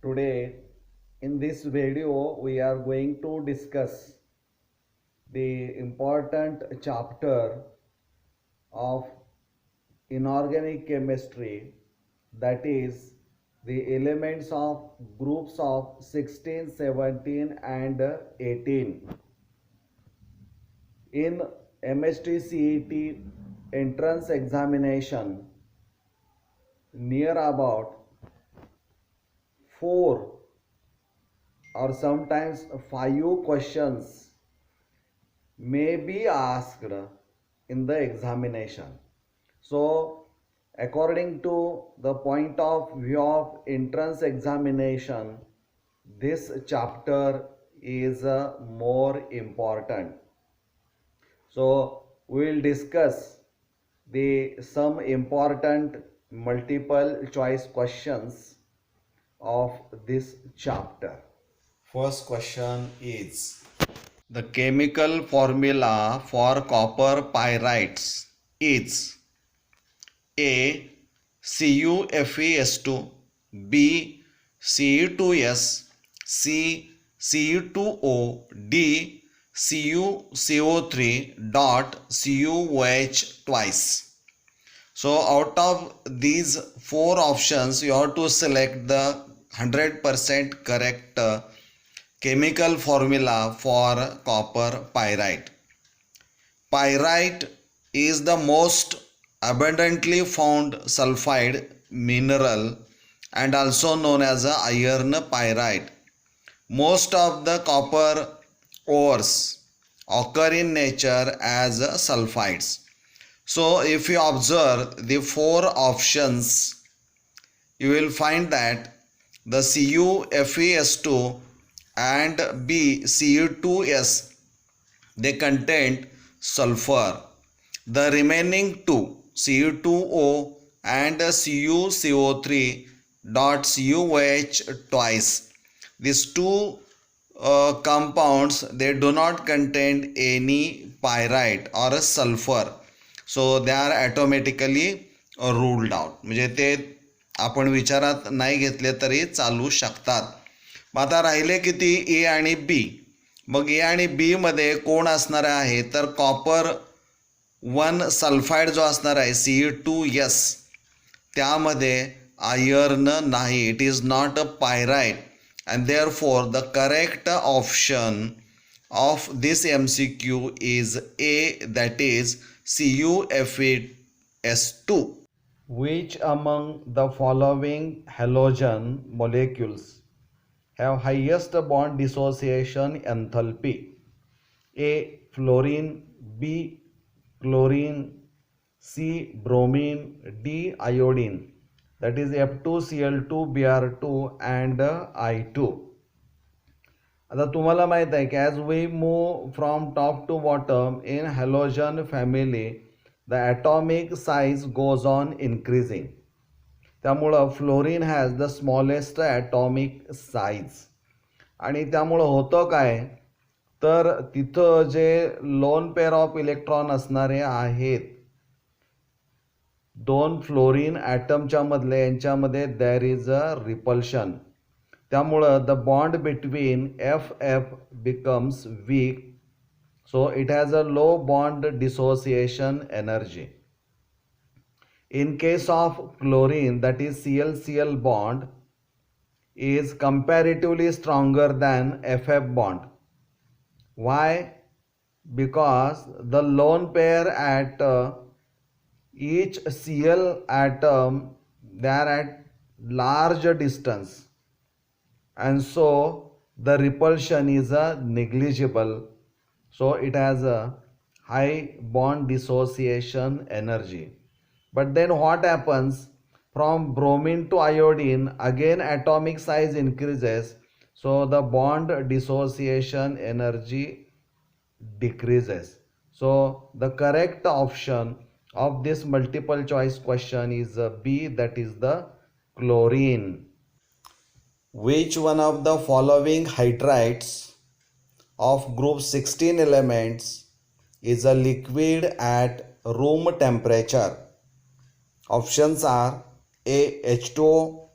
Today in this video we are going to discuss the important chapter of inorganic chemistry, that is the elements of groups of 16, 17 and 18. In MST entrance examination, near about 4 or sometimes 5 questions may be asked in the examination. So according to the point of view of entrance examination, this chapter is more important. So we will discuss the some important multiple choice questions of this chapter. First question is: the chemical formula for copper pyrites is A. CuFeS2, B. Ce2S, C. Ce2O, D. CuCO3 dot CuOH twice. So out of these 4 options you have to select the 100% correct chemical formula for copper pyrite. Pyrite is the most abundantly found sulfide mineral and also known as a iron pyrite. Most of the copper ores occur in nature as sulfides. So if you observe the 4 options, you will find that the CuFeS2 and B Ce2S, they contain sulfur. The remaining two, Ce2O and CuCO3 dot CuOH twice, these two compounds, they do not contain any pyrite or a sulfur, so they are automatically ruled out. म्हणजे ते आपण विचारात नाही घेतले तरी चालू शकतात. मग आता राहिले किती ए आणि बी. मग ए आणि बी मध्ये कोण असणार आहे तर कॉपर 1 सल्फाइड जो असणार आहे Ce2S, त्यामध्ये आयर्न नाही. It is not a pyrite and therefore the correct option of this MCQ is A, that is CuFeS2. Which among the following halogen molecules have highest bond dissociation enthalpy? A. Fluorine, B. Chlorine, C. Bromine, D. Iodine, that is F2Cl2 Br2 and I2. आता तुम्हाला माहित आहे की as we move from top to bottom in halogen family, the atomic size goes on increasing. त्यामुळं fluorine has the smallest atomic size. आणि त्यामुळं होतं काय तर तिथं जे लोन पेअर ऑफ इलेक्ट्रॉन असणारे आहेत 2 फ्लोरीन ॲटमच्या मधले, यांच्यामध्ये देर इज अ रिपल्शन. त्यामुळं the bond between FF becomes weak, so it has a low bond dissociation energy. In case of chlorine, that is Cl-Cl bond is comparatively stronger than FF bond. Why? Because the lone pair at each Cl atom, they are at large distance, and so the repulsion is negligible, so it has a high bond dissociation energy. But then what happens from bromine to iodine? Again atomic size increases, so the bond dissociation energy decreases. So the correct option of this multiple choice question is B, that is the chlorine. Which one of the following hydrides of group 16 elements is a liquid at room temperature? Options are A. H2O,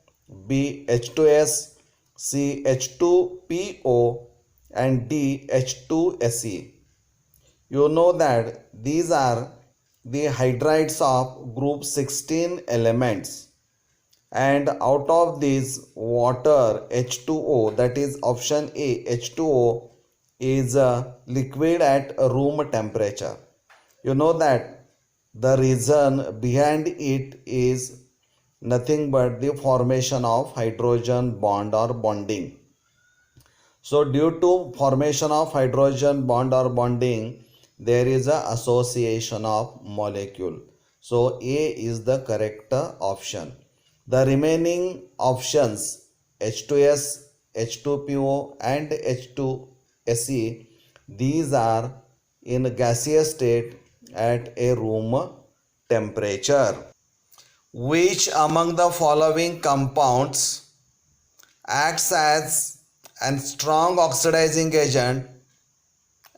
B. H2S, C H2PO, and D H2Se. You know that these are the hydrides of group 16 elements, and out of these water H2O, that is option A, H2O is a liquid at room temperature. You know that the reason behind it is nothing but the formation of hydrogen bond or bonding. So due to formation of hydrogen bond or bonding, there is a association of molecule. So A is the correct option. The remaining options H2S, H2PO and H2Se, these are in gaseous state at a room temperature. Which among the following compounds acts as a strong oxidizing agent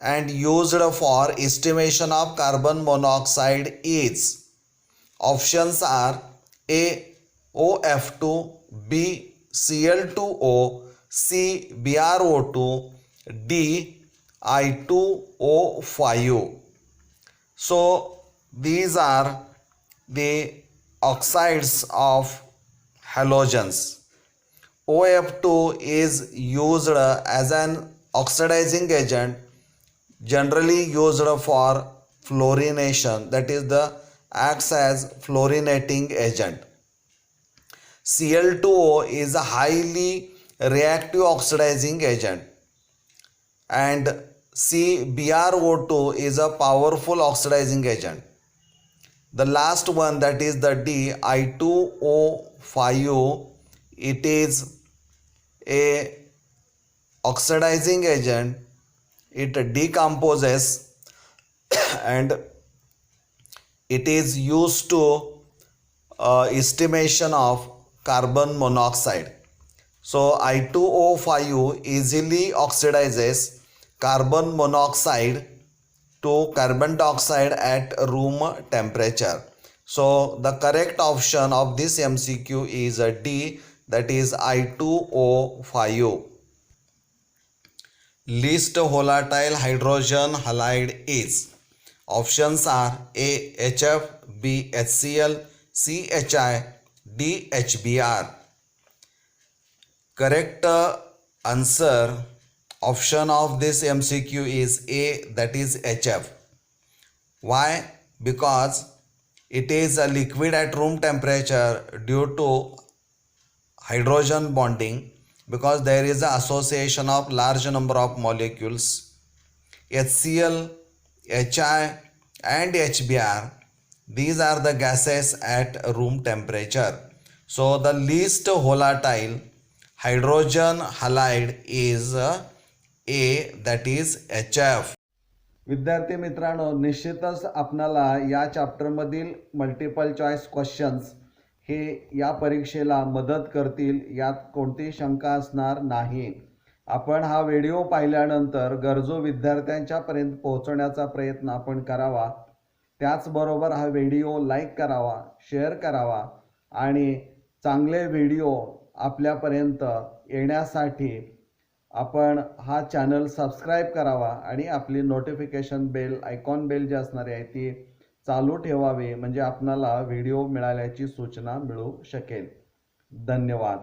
and used for estimation of carbon monoxide is? Options are A. OF2, B. Cl2O, C. BrO2, D. I2O5. So these are the oxides of halogens. OF2 is used as an oxidizing agent, generally used for fluorination, that is the acts as fluorinating agent. Cl2O is a highly reactive oxidizing agent, and CbRO2 is a powerful oxidizing agent. The last one, that is the D, I2O5, it is a oxidizing agent. It decomposes and it is used to estimation of carbon monoxide. So I2O5 easily oxidizes carbon monoxide to carbon dioxide at room temperature. So the correct option of this MCQ is a D, that is I2O5. Least volatile hydrogen halide is? Options are A. HF, B. HCl, C. HI, D. HBr. Correct answer option of this MCQ is A, that is HF. Why? Because it is a liquid at room temperature due to hydrogen bonding, because there is an association of large number of molecules. HCl, HI and HBr, these are the gases at room temperature. So the least volatile hydrogen halide is A, that is HF. विद्यार्थी मित्रांनो, निश्चितच आपणाला या चॅप्टरमधील multiple choice questions हे या परीक्षेला मदत करतील, यात कोणतीही शंका असणार नाही. आपण हा व्हिडिओ पाहिल्यानंतर गरजू विद्यार्थ्यांच्यापर्यंत पोहोचवण्याचा प्रयत्न आपण करावा. त्याचबरोबर हा व्हिडिओ लाईक करावा, शेअर करावा आणि चांगले व्हिडिओ आपल्यापर्यंत येण्यासाठी आपण हा चॅनल सबस्क्राईब करावा आणि आपली नोटिफिकेशन बेल, आयकॉन बेल जी असणारी आहे ती चालू ठेवावी, म्हणजे आपणाला व्हिडिओ मिळाल्याची सूचना मिळू शकेल. धन्यवाद.